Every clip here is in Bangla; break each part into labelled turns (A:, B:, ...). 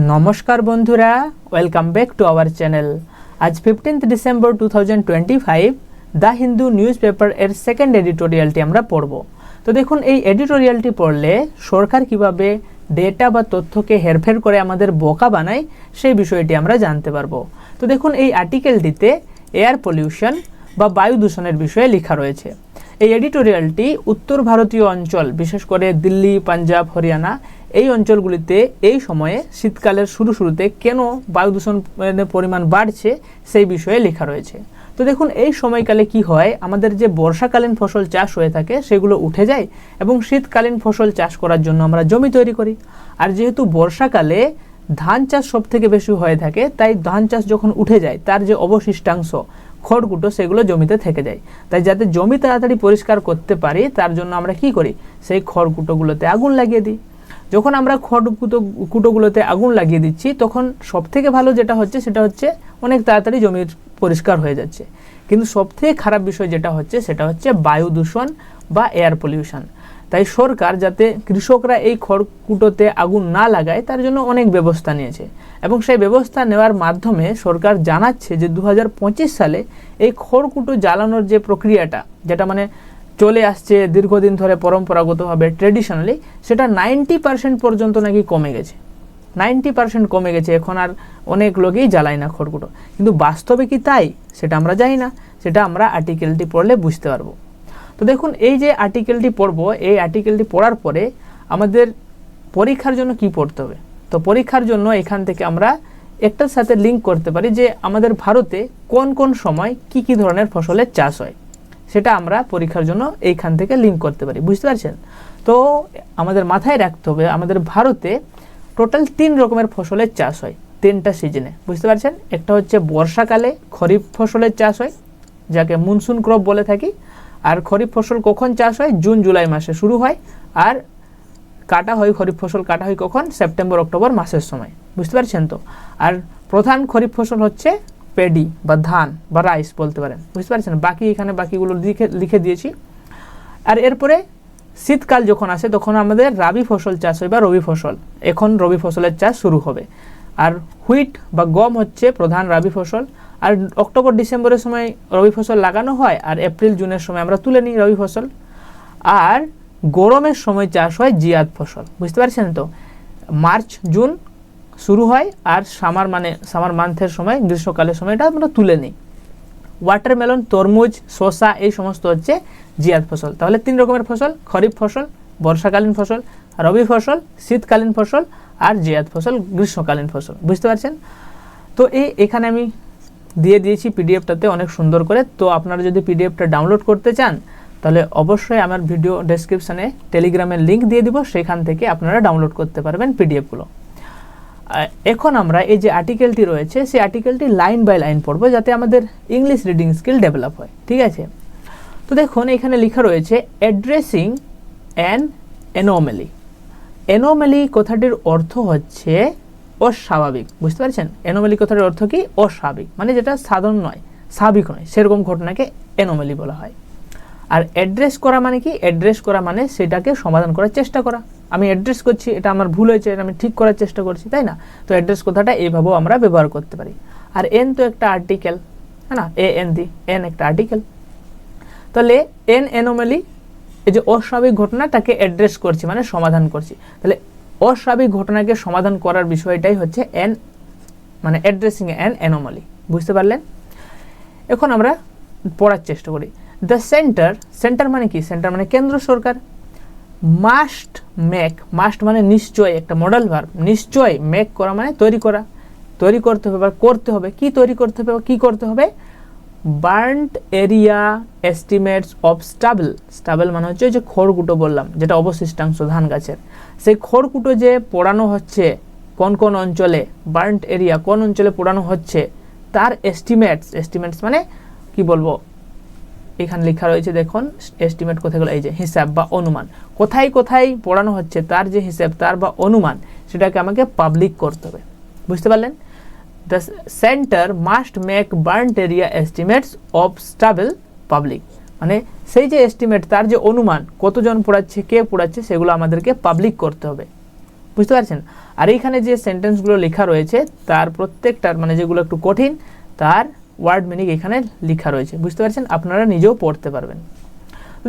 A: নমস্কার বন্ধুরা, welcome back to our channel. আজ 15 December 2025 the Hindu news paper এর সেকেন্ড এডিটোরিয়ালটি আমরা পড়ব। তো দেখুন, এই এডিটোরিয়ালটি পড়লে সরকার কিভাবে ডেটা বা তথ্যকে হেরফের করে আমাদের বোকা বানায় সেই বিষয়টি আমরা জানতে পারবো। তো দেখুন, এই আর্টিকেলটিতে এয়ার পলিউশন বা বায়ু দূষণের বিষয়ে লেখা রয়েছে। এই এডিটোরিয়ালটি উত্তর ভারতীয় অঞ্চল, বিশেষ করে দিল্লি, পাঞ্জাব, হরিয়ানা এই অঞ্চলগুলিতে এই সময়ে শীতকালের শুরুতে কেন বায়ু দূষণের পরিমাণ বাড়ছে সেই বিষয়ে লেখা রয়েছে। তো দেখুন, এই সময়কালে কি হয়, আমাদের যে বর্ষাকালীন ফসল চাষ হয়ে থাকে সেগুলো উঠে যায় এবং শীতকালীন ফসল চাষ করার জন্য আমরা জমি তৈরি করি। আর যেহেতু বর্ষাকালে ধান চাষ সব থেকে বেশি হয়ে থাকে, তাই ধান চাষ যখন উঠে যায় তার যে অবশিষ্টাংশ খড়কুটো সেগুলো জমিতে থেকে যায়। তাই যাতে জমি তাড়াতাড়ি পরিষ্কার করতে পারি তার জন্য আমরা কি করি, সেই খড়কুটোগুলোতে আগুন লাগিয়ে দিই। যখন আমরা খড়কুটোগুলোতে আগুন লাগিয়ে দিচ্ছি তখন সবথেকে ভালো যেটা হচ্ছে সেটা হচ্ছে অনেক তাড়াতাড়ি জমি পরিষ্কার হয়ে যাচ্ছে। কিন্তু সবথেকে খারাপ বিষয় যেটা হচ্ছে সেটা হচ্ছে বায়ু দূষণ বা এয়ার পলিউশন। তাই সরকার যাতে কৃষকরা এই খড়কুটোতে আগুন না লাগায় তার জন্য অনেক ব্যবস্থা নিয়েছে এবং সেই ব্যবস্থা নেওয়ার মাধ্যমে সরকার জানাচ্ছে যে 2025 সালে এই খড়কুটো জ্বালানোর যে প্রক্রিয়াটা, যেটা মানে চলে আসছে দীর্ঘদিন ধরে পরম্পরাগতভাবে ট্রেডিশনালি, সেটা 90% পর্যন্ত নাকি কমে গেছে। 90% কমে গেছে, এখন আর অনেক লোকই জ্বালায় না খড়কুটো। কিন্তু বাস্তবে কি তাই সেটা আমরা জানি না, সেটা আমরা আর্টিকেলটি পড়লে বুঝতে পারবো। তো দেখুন, এই যে আর্টিকেলটি পড়বো, এই আর্টিকেলটি পড়ার পরে আমাদের পরীক্ষার জন্য কি পড়তে হবে। তো পরীক্ষার জন্য এখান থেকে আমরা একটার সাথে লিঙ্ক করতে পারি যে আমাদের ভারতে কোন কোন সময় কি কি ধরনের ফসলের চাষ হয়, সেটা আমরা পরীক্ষার জন্য এইখান থেকে লিঙ্ক করতে পারি। বুঝতে পারছেন? তো আমাদের মাথায় রাখতে হবে আমাদের ভারতে টোটাল 3 রকমের ফসলের চাষ হয় 3টা সিজনে। বুঝতে পারছেন? একটা হচ্ছে বর্ষাকালে খরিফ ফসলের চাষ হয়, যাকে মনসুন ক্রপ বলে থাকি। আর খরিফ ফসল কখন চাষ হয়? জুন জুলাই মাসে শুরু হয়। আর কাটা হয়, খরিফ ফসল কাটা হয় কখন? সেপ্টেম্বর অক্টোবর মাসের সময়। বুঝতে পারছেন তো? আর প্রধান খরিফ ফসল হচ্ছে পেডি বা ধান বা রাইস বলতে পারেন। বুঝতে পারছেন? বাকি এখানে বাকিগুলো লিখে দিয়েছি। আর এরপরে শীতকাল যখন আসে তখন আমাদের রাবি ফসল চাষ হয় বা রবি ফসল। এখন রবি ফসলের চাষ শুরু হবে। আর হুইট বা গম হচ্ছে প্রধান রাবি ফসল। আর অক্টোবর ডিসেম্বরের সময় রবি ফসল লাগানো হয়, আর এপ্রিল জুনের সময় আমরা তুলে নিই রবি ফসল। আর গরমের সময় চাষ হয় জিয়াদ ফসল। বুঝতে পারছেন তো? মার্চ জুন শুরু হয়, আর সামার মান্থের সময়, গ্রীষ্মকালের সময়টা আমরা তুলে নিই। ওয়াটারমেলন, তরমুজ, শসা এই সমস্ত হচ্ছে জিয়াদ ফসল। তাহলে 3 রকমের ফসল: খরিফ ফসল, বর্ষাকালীন ফসল, রবি ফসল, শীতকালীন ফসল, আর জিয়াদ ফসল গ্রীষ্মকালীন ফসল। বুঝতে পারছেন তো? এখানে আমি দিয়ে দিয়েছি পিডিএফটাতে অনেক সুন্দর করে। তো আপনারা যদি পিডিএফটা ডাউনলোড করতে চান তাহলে অবশ্যই আমার ভিডিও ডেসক্রিপশানে টেলিগ্রামের লিঙ্ক দিয়ে দিব, সেখান থেকে আপনারা ডাউনলোড করতে পারবেন পিডিএফগুলো। এখন আমরা এই যে আর্টিকেলটি রয়েছে সেই আর্টিকেলটি লাইন বাই লাইন পড়বো যাতে আমাদের ইংলিশ রিডিং স্কিল ডেভেলপ হয়। ঠিক আছে? তো দেখুন, এখানে লেখা রয়েছে অ্যাড্রেসিং অ্যান অ্যানোমালি। অ্যানোমালি কথাটির অর্থ হচ্ছে অস্বাভাবিক। বুঝতে পারছেন? অ্যানোমালি কথাটির অর্থ কি? অস্বাভাবিক, মানে যেটা সাধারণ নয়, স্বাভাবিক নয়, সেরকম ঘটনাকে অ্যানোমালি বলা হয়। আর অ্যাড্রেস করা মানে কি? অ্যাড্রেস করা মানে সেটাকে সমাধান করার চেষ্টা করা। আমি অ্যাড্রেস করছি, এটা আমার ভুল হয়েছে, এটা আমি ঠিক করার চেষ্টা করছি, তাই না? তো অ্যাড্রেস কথাটা এইভাবেও আমরা ব্যবহার করতে পারি। আর এন তো একটা আর্টিকেল, হ্যাঁ না? এন একটা আর্টিকেল। তাহলে এন অ্যানোমালি, এই যে অস্বাভাবিক ঘটনাটাকে অ্যাড্রেস করছি মানে সমাধান করছি। তাহলে অস্বাভাবিক ঘটনাকে সমাধান করার বিষয়টাই হচ্ছে এন, মানে অ্যাড্রেসিং অ্যান অ্যানোমালি। বুঝতে পারলেন? এখন আমরা পড়ার চেষ্টা করি। দ্য সেন্টার মানে কি? সেন্টার মানে কেন্দ্র সরকার। মাস্ট মানে নিশ্চয়, একটা মডেল ভার্ব। নিশ্চয়, মেক করা মানে তৈরি করা, তৈরি করতে হবে বা করতে হবে। কি তৈরি করতে হবে বা কি করতে হবে? Burned area estimates of stable মানে হচ্ছে যে খড়কুটো বললাম, যেটা অবশিষ্টাংশ ধান গাছের, সেই খড়কুটো যে পোড়ানো হচ্ছে কোন কোন অঞ্চলে, বার্নড এরিয়া কোন অঞ্চলে পোড়ানো হচ্ছে তার এস্টিমেটস মানে কি বলবো, এখানে লেখা রয়েছে দেখুন এস্টিমেট কোথায় গেল, এই যে হিসাব বা অনুমান, কোথায় কোথায় পড়ানো হচ্ছে তার যে হিসাব, তার বা অনুমান, সেটাকে আমাকে পাবলিক করতে হবে। বুঝতে পারলেন? The centre must make burned area estimates of stable public, মানে সেই যে এস্টিমেট, তার যে অনুমান, কতজন পড়াচ্ছে, কে পড়াচ্ছে, সেগুলো আমাদেরকে পাবলিক করতে হবে। বুঝতে পারছেন। আর এইখানে যে সেন্টেন্সগুলো লেখা রয়েছে তার প্রত্যেকটার মানে যেগুলো একটু কঠিন তার ওয়ার্ড মিনিং এখানে লেখা রয়েছে, বুঝতে পারছেন, আপনারা নিজেও পড়তে পারবেন।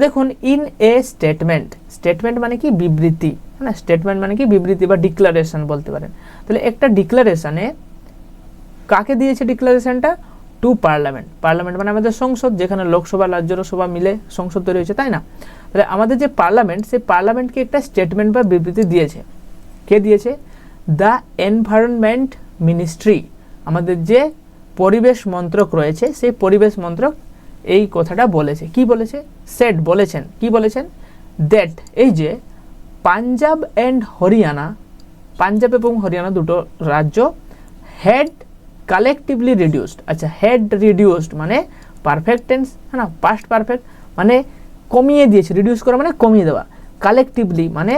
A: দেখুন, ইন এ স্টেটমেন্ট, স্টেটমেন্ট মানে কি বিবৃতি, হ্যাঁ, স্টেটমেন্ট মানে কি বিবৃতি বা ডিক্লারেশন বলতে পারেন। তাহলে একটা ডিক্লারেশনে কাকে দিয়েছে ডিক্লারেশনটা? To parliament. পার্লামেন্ট মানে আমাদের সংসদ, যেখানে লোকসভা রাজ্যসভা মিলে সংসদ তৈরি হয়েছে, তাই না? তাহলে আমাদের যে পার্লামেন্ট, সেই পার্লামেন্টকে একটা স্টেটমেন্ট বা বিবৃতি দিয়েছে। কে দিয়েছে? দ্য এনভায়রনমেন্ট মিনিস্ট্রি, আমাদের যে পরিবেশ মন্ত্রক রয়েছে সেই পরিবেশ মন্ত্রক এই কথাটা বলেছে। কি বলেছে? সেট বলেছেন। কি বলেছেন? দ্যাট, এই যে পাঞ্জাব অ্যান্ড হরিয়ানা, পাঞ্জাব এবং হরিয়ানা দুটো রাজ্য হ্যাড কালেকটিভলি রিডিউসড। আচ্ছা, হ্যাড রিডিউসড মানে পারফেক্ট টেন্স, হ্যাঁ না, পাস্ট পারফেক্ট, মানে কমিয়ে দিয়েছে। রিডিউস করা মানে কমিয়ে দেওয়া। কালেকটিভলি মানে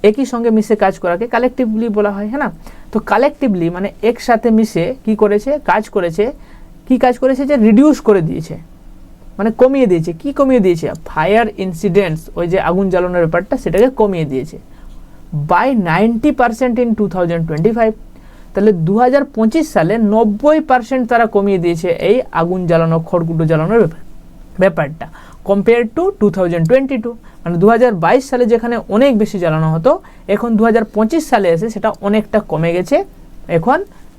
A: একই সঙ্গে মিশে কাজ করাকে কালেকটিভলি বলা হয়, হ্যাঁ না। তো কালেকটিভলি মানে একসাথে মিশে কি করেছে? কাজ করেছে। কি কাজ করেছে? যে রিডিউস করে দিয়েছে, মানে কমিয়ে দিয়েছে। কি কমিয়ে দিয়েছে? ফায়ার ইনসিডেন্টস, ওই যে আগুন জ্বালানোর ব্যাপারটা, সেটাকে কমিয়ে দিয়েছে বাই 90% ইন 2025। তাহলে 2025 সালে 90% তারা কমিয়ে দিয়েছে এই আগুন জ্বালানো, খড়কুটো জ্বালানোর ব্যাপারটা, কম্পেয়ার টু 2022। মানে 2022 সালে যেখানে অনেক বেশি জ্বালানো হতো, এখন 2025 সালে এসে সেটা অনেকটা কমে গেছে, এখন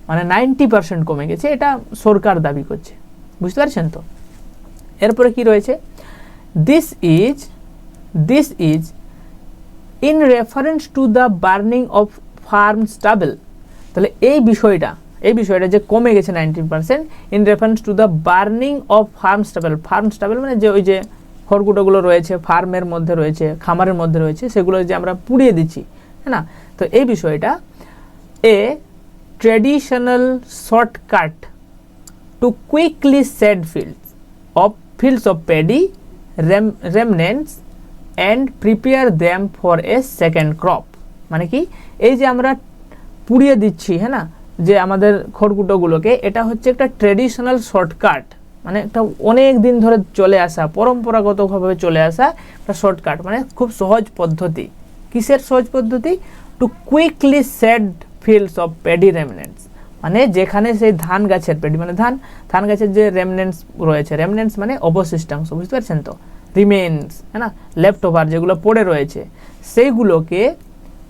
A: মানে 90% কমে গেছে, এটা সরকার দাবি করছে, বুঝতে পারছেন তো। এরপরে কি রয়েছে? This is in reference to the burning of farm stable. তাহলে এই বিষয়টা যে কমে গেছে 90% in reference to the burning of farm stable. Farm stable মানে যে ওই যে খড়কুটোগুলো রয়েছে, ফার্মের মধ্যে রয়েছে, খামারের মধ্যে রয়েছে, সেগুলো যে আমরা পুড়িয়ে দিচ্ছি, হ্যাঁ না। তো এই বিষয়টা a traditional shortcut to quickly seed fields of paddy remnants and prepare them for a second crop। মানে কি? এই যে আমরা পুড়িয়ে দিচ্ছি, হ্যাঁ না, যে আমাদের খড়কুটোগুলোকে, এটা হচ্ছে একটা ট্রেডিশনাল শর্টকাট, মানে একটা অনেক দিন ধরে চলে আসা, পরম্পরাগতভাবে চলে আসা একটা শর্টকাট, মানে খুব সহজ পদ্ধতি। কিসের সহজ পদ্ধতি? To quickly seed fields of paddy remnants, মানে যেখানে সেই ধান গাছের পেডি মানে ধান গাছের যে রেমনেন্টস রয়েছে, রেমনেন্টস মানে অবশিষ্টাংশ, বুঝতে পারছেন তো, রিমেন্স, হ্যাঁ না, লেফট ওভার যেগুলো পড়ে রয়েছে, সেইগুলোকে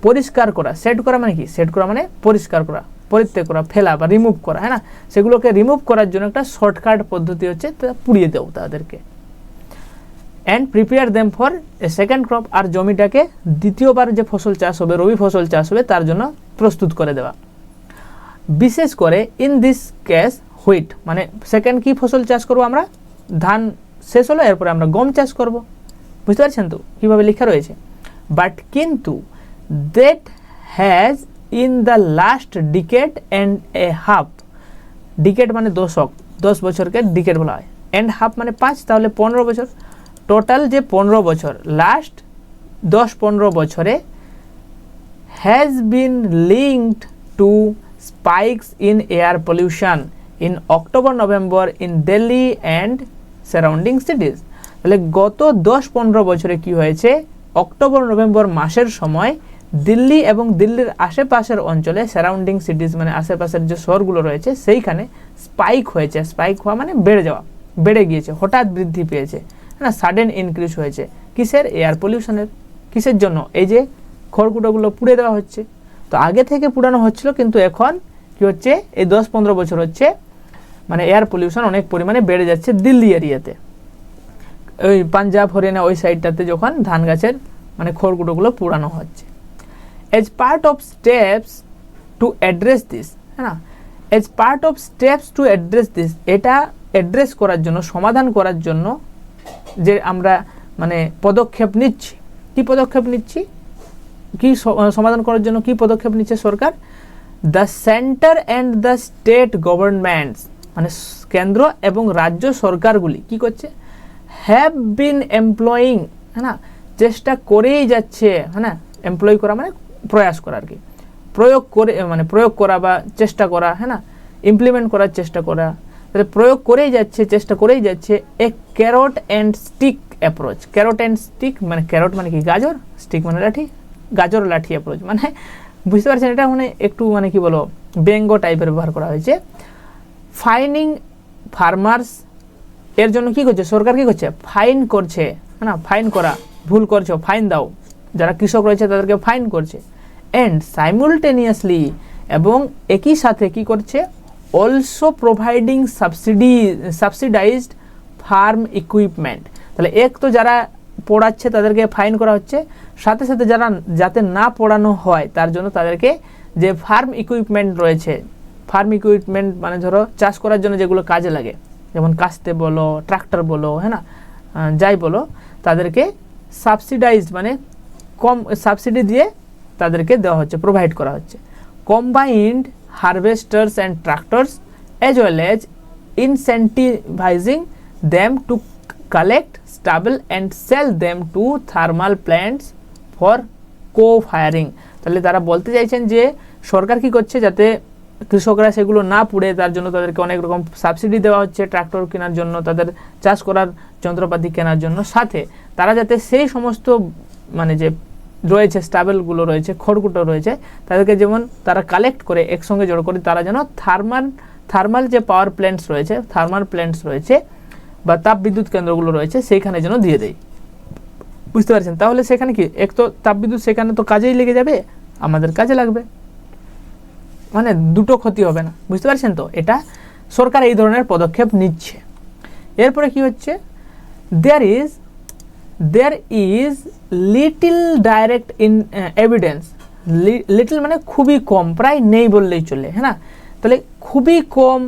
A: পরিষ্কার করা। সেট করা মানে কি? সেট করা মানে পরিষ্কার করা, পরিত্যাগ করা, ফেলা বা রিমুভ করা, হ্যাঁ না। সেগুলোকে রিমুভ করার জন্য একটা শর্টকাট পদ্ধতি হচ্ছে পুড়িয়ে দেও তাদেরকে। And prepare them for a second crop, আর জমিটাকে দ্বিতীয়বার যে ফসল চাষ হবে, রবি ফসল চাষ হবে, তার জন্য প্রস্তুত করে দেওয়া। বিশেষ করে ইন দিস কেস হুইট, মানে সেকেন্ড কি ফসল চাষ করব আমরা? ধান শেষ হলো, এরপরে আমরা গম চাষ করব, বুঝতে পারছেন তো কীভাবে লেখা রয়েছে। বাট কিন্তু that has in the last decade and a half, decade মানে দশক, 10 বছরকে ডিকেড বলা হয়, অ্যান্ড হাফ মানে 5, তাহলে 15 বছর, টোটাল যে 15 বছর, লাস্ট 10-15 বছরে has been linked to spikes in air pollution in October-November in Delhi and surrounding cities। তাহলে গত 10-15 বছরে কি হয়েছে? অক্টোবর-নভেম্বর মাসের সময় দিল্লি এবং দিল্লির আশেপাশের অঞ্চলে, সারাউন্ডিং সিটিজ মানে আশেপাশের যে শহরগুলো রয়েছে, সেইখানে স্পাইক হয়েছে। স্পাইক হওয়া মানে বেড়ে যাওয়া, বেড়ে গিয়েছে, হঠাৎ বৃদ্ধি পেয়েছে, না, সাডেন ইনক্রিজ হয়েছে। কিসের? এয়ার পলিউশনের। কিসের জন্য? এই যে খড়কুটোগুলো পুড়ে দেওয়া হচ্ছে। তো আগে থেকে পুরানো হচ্ছিল, কিন্তু এখন কি হচ্ছে? এই 10-15 বছর হচ্ছে মানে এয়ার পলিউশন অনেক পরিমাণে বেড়ে যাচ্ছে দিল্লি এরিয়াতে, ওই পাঞ্জাব হরিয়ানা ওই সাইডটাতে যখন ধান গাছের মানে খড়কুটোগুলো পুরানো হচ্ছে। As part of steps to address this, হ্যাঁ না, as part of steps to address this, এটা অ্যাড্রেস করার জন্য, সমাধান করার জন্য যে আমরা মানে পদক্ষেপ নিচ্ছি। কি পদক্ষেপ নিচ্ছি? কি সমাধান করার জন্য কি পদক্ষেপ নিচ্ছে সরকার? The centre and the state governments, মানে কেন্দ্র এবং রাজ্য সরকারগুলি কি করছে? হ্যাভ বিন এমপ্লয়িং, হ্যাঁ না, চেষ্টা করেই যাচ্ছে, হ্যাঁ না, এমপ্লয় করা মানে প্রয়াস করা আর কি, প্রয়োগ করে মানে প্রয়োগ করা বা চেষ্টা করা, হ্যাঁ না, ইমপ্লিমেন্ট করার চেষ্টা করা। তাহলে প্রয়োগ করেই যাচ্ছে, চেষ্টা করেই যাচ্ছে a carrot and stick approach. Carrot and stick মানে ক্যারট মানে কি? গাজর, স্টিক মানে লাঠি, গাজর লাঠি অ্যাপ্রোচ মানে বুঝতে পারছেন, এটা মানে একটু মানে কি বলো ব্যঙ্গ টাইপের ব্যবহার করা হয়েছে। ফাইনিং ফার্মার্স, এর জন্য কি করছে সরকার, কি করছে ফাইন করছে, হ্যাঁ না, ফাইন করা, ভুল করছো ফাইন দাও, যারা কৃষক রয়েছে তাদেরকে ফাইন করছে। অ্যান্ড সাইমুলটেনিয়াসলি, এবং একই সাথে কি করছে, also providing subsidised farm equipment. তাহলে এক তো যারা পড়াচ্ছে তাদেরকে ফাইন করা হচ্ছে, সাথে সাথে যারা যাতে না পড়ানো হয় তার জন্য তাদেরকে যে ফার্ম ইকুইপমেন্ট রয়েছে, ফার্ম ইকুইপমেন্ট মানে ধরো চাষ করার জন্য যেগুলো কাজে লাগে, যেমন কাস্তে বলো, ট্রাক্টর বলো, হ্যাঁ না, যাই বলো, তাদেরকে সাবসিডাইজড মানে কম সাবসিডি দিয়ে তাদেরকে দেওয়া হচ্ছে, প্রোভাইড করা হচ্ছে। Combined harvesters and tractors as well as incentivizing them to collect, stubble and sell them to thermal plants for co-firing। তাহলে তারা বলতে চাইছেন যে সরকার কি করছে, যাতে কৃষকরা সেগুলো না পুড়ে তার জন্য তাদেরকে অনেক রকম সাবসিডি দেওয়া হচ্ছে, ট্রাক্টর কেনার জন্য, তাদের চাষ করার যন্ত্রপাতি কেনার জন্য, সাথে তারা যাতে সেই সমস্ত মানে যে রয়েছে স্টাবেলগুলো রয়েছে, খড়কুটো রয়েছে, তাদেরকে যেমন তারা কালেক্ট করে একসঙ্গে জড়ো করে তারা যেন থার্মাল যে পাওয়ার প্ল্যান্টস রয়েছে বা তাপ বিদ্যুৎ কেন্দ্রগুলো রয়েছে সেইখানে যেন দিয়ে দেয়। বুঝতে পারছেন, তাহলে সেখানে কি এক তো তাপবিদ্যুৎ সেখানে তো কাজেই লেগে যাবে, আমাদের কাজে লাগবে, মানে দুটো ক্ষতি হবে না। বুঝতে পারছেন তো, এটা সরকার এই ধরনের পদক্ষেপ নিচ্ছে। এরপরে কি হচ্ছে, there is little direct evidence, little মানে খুবই কম, প্রায় নেই বললেই চলে, হ্যাঁ না, তাহলে খুবই কম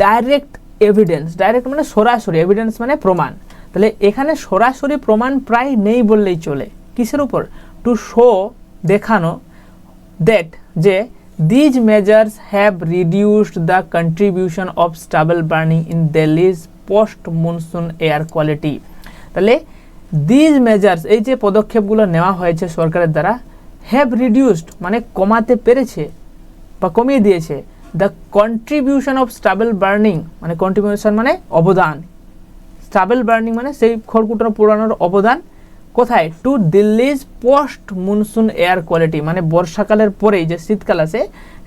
A: ডাইরেক্ট এভিডেন্স, ডাইরেক্ট মানে সরাসরি, এভিডেন্স মানে প্রমাণ, তাহলে এখানে সরাসরি প্রমাণ প্রায় নেই বললেই চলে। কিসের উপর, টু শো, দেখানো, দ্যাট যে these measures have reduced the contribution of stubble burning in Delhi's post monsoon air quality। তাহলে these measures, এই যে পদক্ষেপগুলো নেওয়া হয়েছে সরকারের দ্বারা, have reduced মানে কমাতে পেরেছে বা কমিয়ে দিয়েছে, the contribution of stubble burning মানে কন্ট্রিবিউশন মানে অবদান, stubble burning মানে সেই খড়কুটো পোড়ানোর অবদান, কোথায়, to Delhi's post monsoon air quality, মানে বর্ষাকালের পরেই যে শীতকাল আসে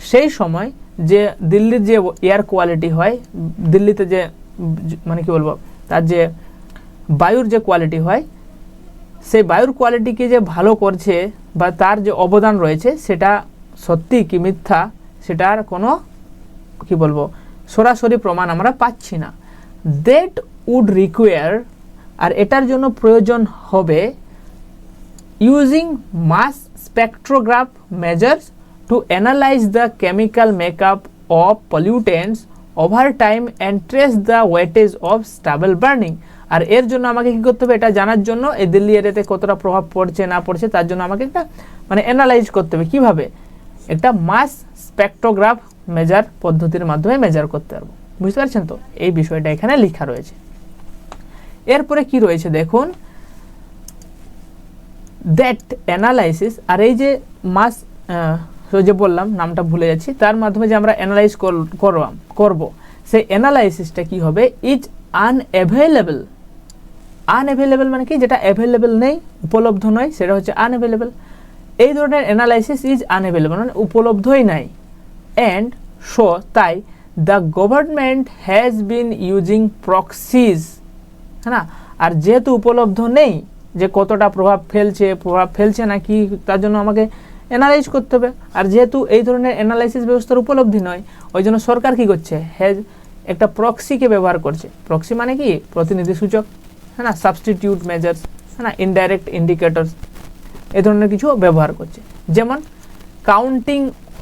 A: সেই সময় যে দিল্লির যে এয়ার কোয়ালিটি হয়, দিল্লিতে যে মানে কি বলবো তার যে বায়ুর যে কোয়ালিটি হয়, সেই বায়ুর কোয়ালিটিকে যে ভালো করছে বা তার যে অবদান রয়েছে সেটা সত্যি কি মিথ্যা সেটার কোনো কি বলবো সরাসরি প্রমাণ আমরা পাচ্ছি না। দ্যাট উড রিকোয়ার, আর এটার জন্য প্রয়োজন হবে using mass spectrograph measures to analyse the chemical makeup of pollutants over time and trace the weightage of stubble burning. আর এর জন্য আমাকে কী করতে হবে, এটা জানার জন্য এই দিল্লি এরিয়াতে কতটা প্রভাব পড়ছে না পড়ছে তার জন্য আমাকে একটা মানে অ্যানালাইজ করতে হবে। কীভাবে, একটা মাস স্পেকট্রোগ্রাফ মেজার পদ্ধতির মাধ্যমে মেজার করতে পারবো। বুঝতে পারছেন তো, এই বিষয়টা এখানে লেখা রয়েছে। এরপরে কি রয়েছে দেখুন, দ্যাট অ্যানালাইসিস, আর এই যে যে বললাম নামটা ভুলে যাচ্ছি, তার মাধ্যমে যে আমরা অ্যানালাইজ করব সেই অ্যানালাইসিসটা কি হবে, ইজ আনঅ্যাভেলেবল। আনঅ্যাভেলেবল মানে কি, যেটা অ্যাভেলেবল নেই, উপলব্ধ নয়, সেটা হচ্ছে আনঅ্যাভেলেবল। এই ধরনের অ্যানালাইসিস ইজ আনঅ্যাভেলেবল মানে উপলব্ধই নাই। অ্যান্ড সো তাই the government has been using proxies, হ্যাঁ না, আর যেহেতু উপলব্ধ নেই যে কতটা প্রভাব ফেলছে না কি, তার জন্য আমাকে অ্যানালাইজ করতে হবে। আর যেহেতু এই ধরনের অ্যানালাইসিস ব্যবস্থার উপলব্ধি নয়, ওই জন্য সরকার কি করছে, হ্যাজ একটা প্রক্সিকে ব্যবহার করছে। প্রক্সি মানে কি, প্রতিনিধি সূচক, হ্যাঁ না, সাবস্টিটিউট মেজার্স, হ্যাঁ না, ইনডাইরেক্ট ইন্ডিকেটরস, এই ধরনের কিছু ব্যবহার করছে। যেমন counting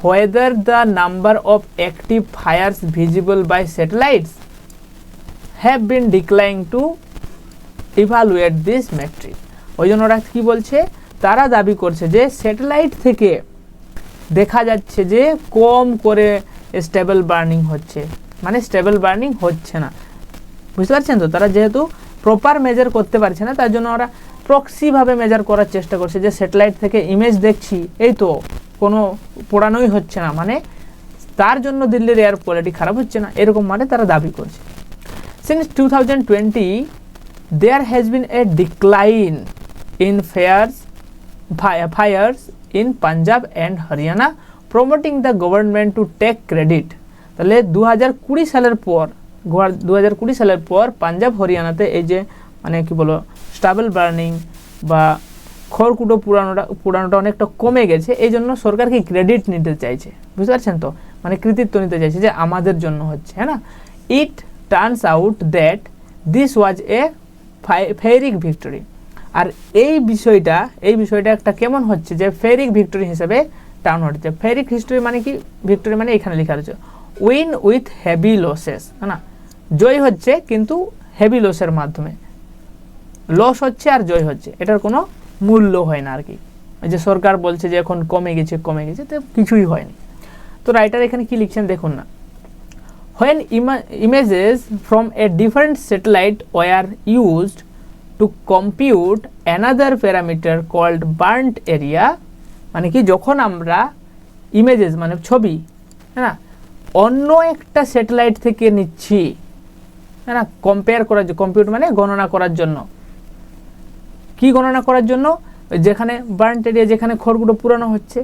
A: whether the number of active fires visible by satellites have been declined to evaluate this metric। ওই জন্য ওরা কী বলছে, তারা দাবি করছে যে স্যাটেলাইট থেকে দেখা যাচ্ছে যে কম করে স্টেবল বার্নিং হচ্ছে, মানে স্টেবল বার্নিং হচ্ছে না। বুঝতে পারছেন তো, তারা যেহেতু প্রপার মেজার করতে পারছে না তার জন্য ওরা প্রক্সিভাবে মেজার করার চেষ্টা করছে, যে স্যাটেলাইট থেকে ইমেজ দেখছি এই তো কোনো পোড়ানোই হচ্ছে না, মানে তার জন্য দিল্লির এয়ার কোয়ালিটি খারাপ হচ্ছে না, এরকম মানে তারা দাবি করছে। Since 2020 there has been a decline in fires in Punjab and Haryana, promoting the government to take credit. তাহলে 2020 সালের পর পাঞ্জাব হরিয়ানাতে এই যে মানে কি বলো স্টাবল বার্নিং বা খড়কুটো পুরানোটা অনেকটা কমে গেছে, এই জন্য সরকার কি ক্রেডিট নিতে চাইছে, বুঝতে পারছেন তো, মানে কৃতিত্ব নিতে চাইছে যে আমাদের জন্য হচ্ছে, হ্যাঁ না। It turns out that this was a pyrrhic victory. আর এই বিষয়টা একটা কেমন হচ্ছে যে ফেরিক ভিক্টরি হিসেবে টার্ন হচ্ছে। ফেরিক হিস্ট্রি মানে কি, ভিক্টরি মানে এখানে লেখা রয়েছে উইন উইথ হেভি লসেস, হ্যাঁ না, জয় হচ্ছে কিন্তু হেভি লসের মাধ্যমে, লস হচ্ছে আর জয় হচ্ছে, এটার কোনো মূল্য হয় না আর কি। যে সরকার বলছে যে এখন কমে গেছে তো কিছুই হয়নি। তো রাইটার এখানে কি লিখছেন দেখুন না, when images from a different satellite were used to compute another parameter called burnt area, মানে কি যখন আমরা ইমেজেস মানে ছবি, হ্যাঁ না, অন্য একটা স্যাটেলাইট থেকে নিচ্ছি, হ্যাঁ না, কম্পেয়ার করার জন্য, কম্পিউট মানে গণনা করার জন্য, কি গণনা করার জন্য, যেখানে বার্ন্ট এরিয়া যেখানে খড়গুলো পুরানো হচ্ছে,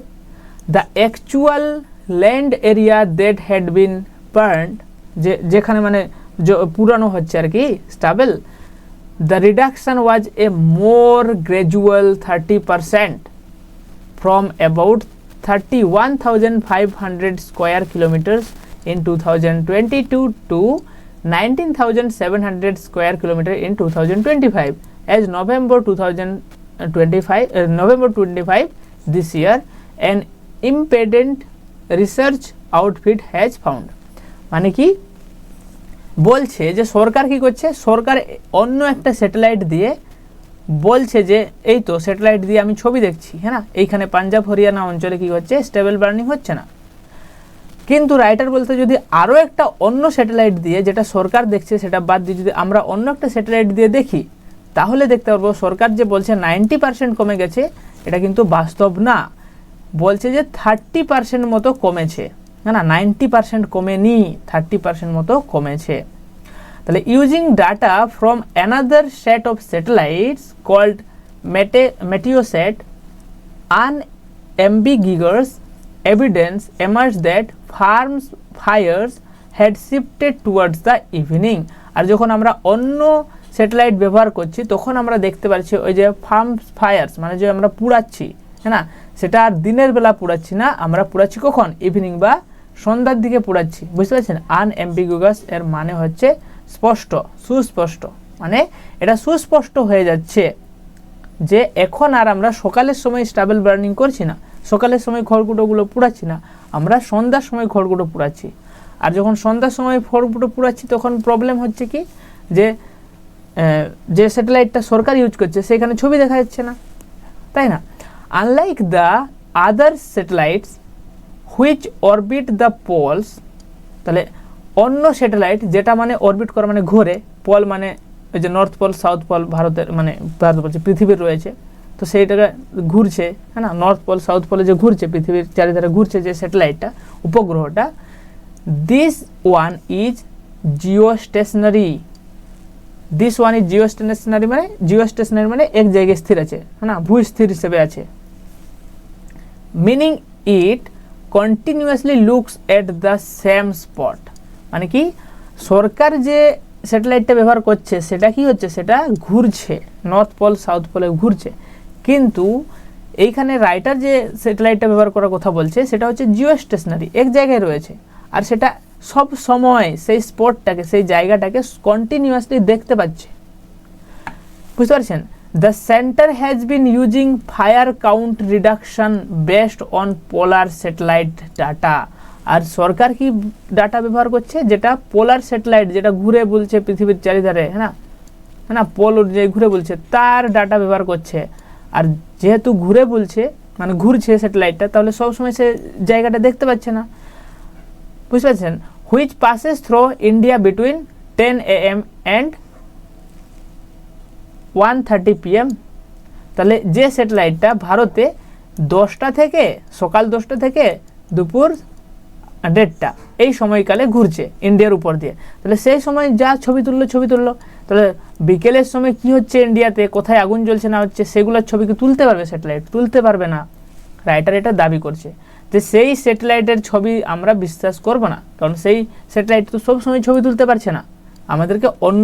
A: the actual land area that had been burnt, যেখানে মানে পুরানো হচ্ছে আর কি stable, the reduction was A more gradual 30% from about 31,500 square kilometers in 2022 to 19,700 square kilometers in 2025. As November 25 this year, an independent research outfit has found. মানে কি বলছে যে সরকার কি করছে, সরকার অন্য একটা স্যাটেলাইট দিয়ে বলছে যে এই তো স্যাটেলাইট দিয়ে আমি ছবি দেখছি, হ্যাঁ না, এইখানে পাঞ্জাব হরিয়ানা অঞ্চলে কি হচ্ছে স্টেবল বার্নিং হচ্ছে না, কিন্তু রাইটার বলতে যদি আরও একটা অন্য স্যাটেলাইট দিয়ে, যেটা সরকার দেখছে সেটা বাদ দিয়ে যদি আমরা অন্য একটা স্যাটেলাইট দিয়ে দেখি, তাহলে দেখতে পারবো সরকার যে বলছে 90% কমে গেছে, এটা কিন্তু বাস্তব না, বলছে যে 30% মতো কমেছে, না 90% কমেনি, 30% মতো কমেছে। তাহলে using data from another set of satellites called Meteosat, unambiguous evidence emerged that farms fires had shifted towards the evening. আর যখন আমরা অন্য স্যাটেলাইট ব্যবহার করছি তখন আমরা দেখতে পাচ্ছি ওই যে ফার্ম ফায়ার্স মানে যে আমরা পুড়াচ্ছি, হ্যাঁ না, সেটা আর দিনের বেলা পুড়াচ্ছি না, আমরা পুড়াচ্ছি কখন, ইভিনিং বা সন্ধ্যার দিকে পুড়াচ্ছি, বুঝতে পারছেন। আনএম্বিগুয়াস এর মানে হচ্ছে স্পষ্ট, সুস্পষ্ট, মানে এটা সুস্পষ্ট হয়ে যাচ্ছে যে এখন আর আমরা সকালের সময় স্টাবল বার্নিং করছি না, সকালের সময় খড়কুটোগুলো পুড়াচ্ছি না, আমরা সন্ধ্যার সময় খড়কুটো পুড়াচ্ছি। আর যখন সন্ধ্যার সময় খড়কুটো পুড়াচ্ছি তখন প্রবলেম হচ্ছে কি যে স্যাটেলাইটটা সরকার ইউজ করছে সেখানে ছবি দেখা যাচ্ছে না, তাই না। Unlike the other satellites which orbit the polls, তাহলে অন্য স্যাটেলাইট যেটা মানে অরবিট করা মানে ঘোরে, পোল মানে ওই যে নর্থ পোল সাউথ পোল ভারতের মানে ভারত বলছে পৃথিবীর রয়েছে, তো সেইটাকে ঘুরছে, হ্যাঁ না, নর্থ পোল সাউথ পোলে যে ঘুরছে পৃথিবীর চারিধারে ঘুরছে যে স্যাটেলাইটটা উপগ্রহটা, this one is geostationary, this one is geostationary মানে মানে এক জায়গায় স্থির আছে, হ্যাঁ না, ভূস্থির হিসেবে আছে, meaning it continuously looks at the same spot, মানে কি সরকার যে স্যাটেলাইটটা ব্যবহার করছে সেটা কি হচ্ছে, সেটা ঘুরছে নর্থ পোল সাউথ পোলে ঘুরছে, কিন্তু এইখানে রাইটার যে স্যাটেলাইটটা ব্যবহার করার কথা বলছে সেটা হচ্ছে জিও স্টেশনারি, এক জায়গায় রয়েছে, আর সেটা সব সময় সেই স্পটটাকে সেই জায়গাটাকে কন্টিনিউয়াসলি দেখতে পাচ্ছে, বুঝতে পারছেন। The centre has been using fire count reduction based on polar satellite data, আর সরকার কি ডাটা ব্যবহার করছে, যেটা পোলার স্যাটেলাইট যেটা ঘুরে বলছে পৃথিবীর চারিধারে, হ্যাঁ না, পোল যে ঘুরে বলছে তার ডাটা ব্যবহার করছে, আর যেহেতু ঘুরে বলছে মানে ঘুরছে স্যাটেলাইটটা, তাহলে সবসময় সে জায়গাটা দেখতে পাচ্ছে না, বুঝতে পারছেন। Which passes through India between 10 AM and 1:30 PM, তাহলে যে স্যাটেলাইটটা ভারতে 10টা থেকে সকাল 10টা থেকে দুপুর 1:30 এই সময়কালে ঘুরছে ইন্ডিয়ার উপর দিয়ে, তাহলে সেই সময় যা ছবি তুললো, তাহলে বিকেলের সময় কি হচ্ছে ইন্ডিয়াতে, কোথায় আগুন জ্বলছে না হচ্ছে সেগুলোর ছবি কি তুলতে পারবে স্যাটেলাইট, তুলতে পারবে না। রাইটার এটা দাবি করছে যে সেই স্যাটেলাইটের ছবি আমরা বিশ্বাস করব না, কারণ সেই স্যাটেলাইট তো সবসময় ছবি তুলতে পারছে না, আমাদেরকে অন্য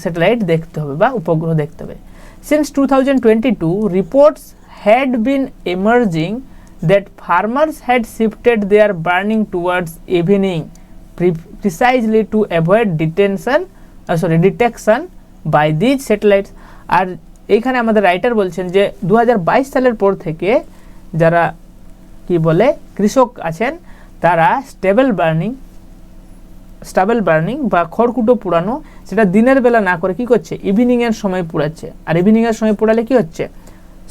A: স্যাটেলাইট দেখতে হবে বা উপগ্রহ দেখতে হবে। Since 2022 reports had been emerging that farmers had shifted their burning towards evening precisely to avoid detection by these satellites। আর এইখানে আমাদের রাইটার বলছেন যে 2022 সালের পর থেকে যারা কি বলে কৃষক আছেন তারা স্টেবল বার্নিং বা খড়কুটো পুড়ানো সেটা দিনের বেলা না করে কি করছে, ইভিনিংয়ের সময় পুড়াচ্ছে। আর ইভিনিংয়ের সময় পুড়ালে কি হচ্ছে,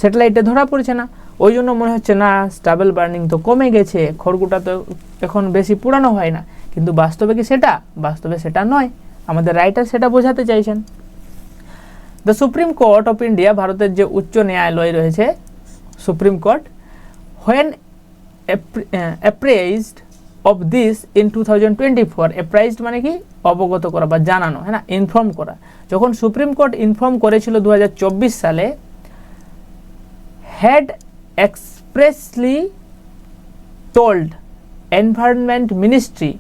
A: স্যাটেলাইটে ধরা পড়ছে না, ওই জন্য মনে হচ্ছে না স্টেবল বার্নিং তো কমে গেছে, খড়কুটা তো এখন বেশি পুরানো হয় না, কিন্তু বাস্তবে কি সেটা? বাস্তবে সেটা নয়, আমাদের রাইটার সেটা বোঝাতে চাইছেন। The supreme court of India, ভারতের যে উচ্চ ন্যায়ালয় রয়েছে supreme court, when apprised of this in 2024, apprised মানে কি অবগত করা বা জানানো, হ্যাঁ না, ইনফর্ম করা। যখন সুপ্রিম কোর্ট ইনফর্ম করেছিল 2024 সালে, had expressly told environment ministry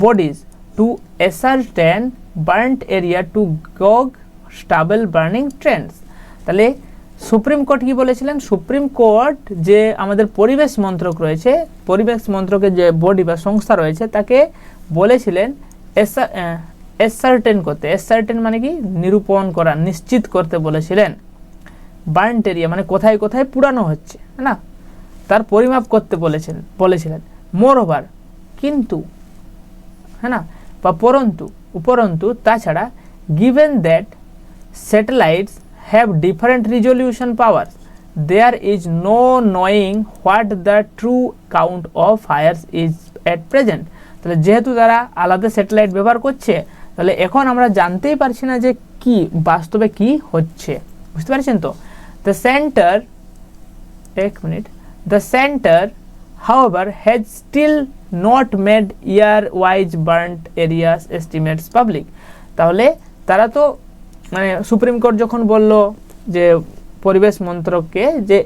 A: bodies to ascertain burnt area to gauge stubble burning trends। তাহলে সুপ্রিম কোর্ট কি বলেছিলেন? সুপ্রিম কোর্ট যে আমাদের পরিবেশ মন্ত্রক রয়েছে, পরিবেশ মন্ত্রকের যে বডি বা সংস্থা রয়েছে তাকে বলেছিলেন ascertain করতে। ascertain মানে কি নিরূপণ করা, নিশ্চিত করতে বলেছিলেন। বার্ন্ট এরিয়া মানে কোথায় কোথায় পুরানো হচ্ছে, না, তার পরিমাপ করতে বলেছিলেন। মোর ওভার কিন্তু, হ্যাঁ না, বা উপরন্তু তাছাড়া, given that satellites have different resolution power, there is no knowing what the true count of fires is at present. তাহলে যেহেতু তারা আলাদা স্যাটেলাইট ব্যবহার করছে, তাহলে এখন আমরা জানতেই পারছি না যে কি বাস্তবে কি হচ্ছে, বুঝতে পারছেন তো। The center, however, has still not made year-wise burnt areas estimates public। তাহলে তারা তো মানে সুপ্রিম কোর্ট যখন বলল যে পরিবেশ মন্ত্রককে যে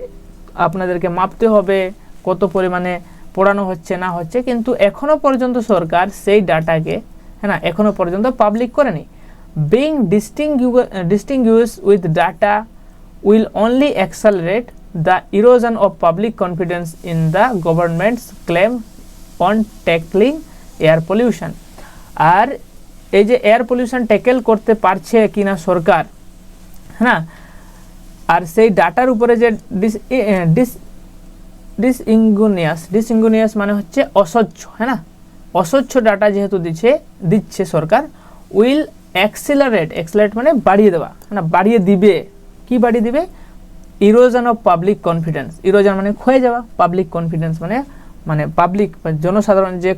A: আপনাদেরকে মাপতে হবে কত পরিমাণে পোড়ানো হচ্ছে না হচ্ছে, কিন্তু এখনো পর্যন্ত সরকার সেই ডাটাকে, হ্যাঁ না, এখনো পর্যন্ত পাবলিক করেনি। Being distinguished with data will only accelerate the erosion of public confidence in the government's claim on tackling air pollution। আর এই যে এয়ার পলিউশন ট্যাকেল করতে পারছে কিনা সরকার, হ্যাঁ, আর সেই ডাটার উপরে যে ডিসইনগুনিয়াস মানে হচ্ছে অস্বচ্ছ, হ্যাঁ না, অস্বচ্ছ ডাটা যেহেতু দিচ্ছে সরকার, উইল অ্যাক্সিলারেট মানে বাড়িয়ে দেওয়া, না, বাড়িয়ে দিবে। কি বাড়িয়ে দিবে? Erosion of public confidence. Erosion মানে ক্ষয়ে যাওয়া, পাবলিক কনফিডেন্স মানে পাবলিক জনসাধারণ যে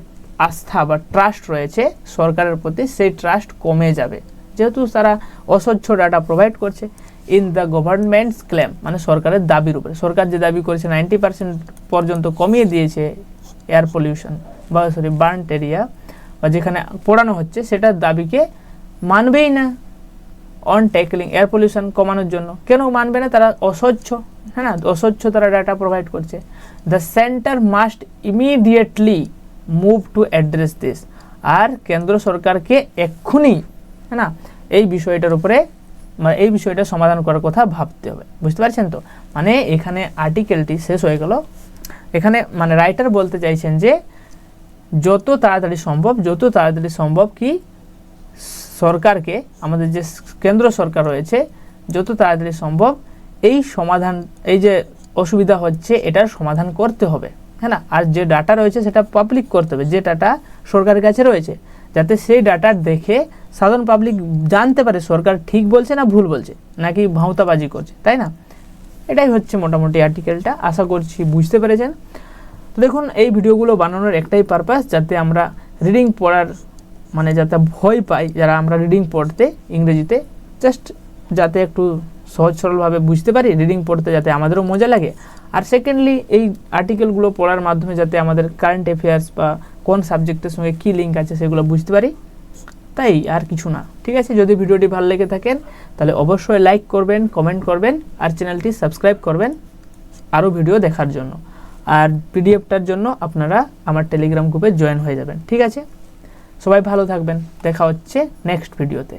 A: আস্থা বা ট্রাস্ট রয়েছে সরকারের প্রতি, সেই ট্রাস্ট কমে যাবে যেহেতু তারা অস্বচ্ছ ডাটা প্রোভাইড করছে। ইন দ্য গভর্নমেন্টস ক্লেম মানে সরকারের দাবির উপরে, সরকার যে দাবি করেছে 90% পর্যন্ত কমিয়ে দিয়েছে এয়ার পলিউশন বা বার্ন্ট এরিয়া বা যেখানে পোড়ানো হচ্ছে, সেটার দাবিকে মানবেই না অন ট্যাকলিং এয়ার পলিউশন কমানোর জন্য। কেন মানবে না? তারা অস্বচ্ছ, হ্যাঁ না, অস্বচ্ছ তারা ডাটা প্রোভাইড করছে। The centre must immediately move to address this. আর কেন্দ্র সরকারকে এক্ষুনি, হ্যাঁ না, এই বিষয়টার উপরে মানে এই বিষয়টা সমাধান করার কথা ভাবতে হবে, বুঝতে পারছেন তো। মানে এখানে আর্টিকেলটি শেষ হয়ে গেল। এখানে মানে রাইটার বলতে চাইছেন যে যত তাড়াতাড়ি সম্ভব কি সরকারকে, আমাদের যে কেন্দ্র সরকার রয়েছে, যত তাড়াতাড়ি সম্ভব এই যে অসুবিধা হচ্ছে এটার সমাধান করতে হবে, হ্যাঁ না। আর যে ডাটা রয়েছে সেটা পাবলিক করতে হবে, যে ডাটা সরকারের কাছে রয়েছে, যাতে সেই ডাটা দেখে সাধারণ পাবলিক জানতে পারে সরকার ঠিক বলছে না ভুল বলছে নাকি ভাঁওতাবাজি করছে, তাই না। এটাই হচ্ছে মোটামুটি আর্টিকেলটা। আশা করছি বুঝতে পেরেছেন। তো দেখুন, এই ভিডিওগুলো বানানোর একটাই পারপাস, যাতে আমরা রিডিং পড়ার মানে যাতে ভয় পাই যারা আমরা রিডিং পড়তে ইংরেজিতে, জাস্ট যাতে একটু সহজ সরলভাবে বুঝতে পারি, রিডিং পড়তে যাতে আমাদেরও মজা লাগে। আর সেকেন্ডলি এই আর্টিকেলগুলো পড়ার মাধ্যমে যাতে আমাদের কারেন্ট অ্যাফেয়ার্স বা কোন সাবজেক্টের সঙ্গে কী লিঙ্ক আছে সেগুলো বুঝতে পারি, তাই আর কিছু না। ঠিক আছে, যদি ভিডিওটি ভালো লেগে থাকেন তাহলে অবশ্যই লাইক করবেন, কমেন্ট করবেন আর চ্যানেলটি সাবস্ক্রাইব করবেন আরও ভিডিও দেখার জন্য। আর পিডিএফটার জন্য আপনারা আমার টেলিগ্রাম গ্রুপে জয়েন হয়ে যাবেন। ঠিক আছে, সবাই ভালো থাকবেন, দেখা হচ্ছে নেক্সট ভিডিওতে।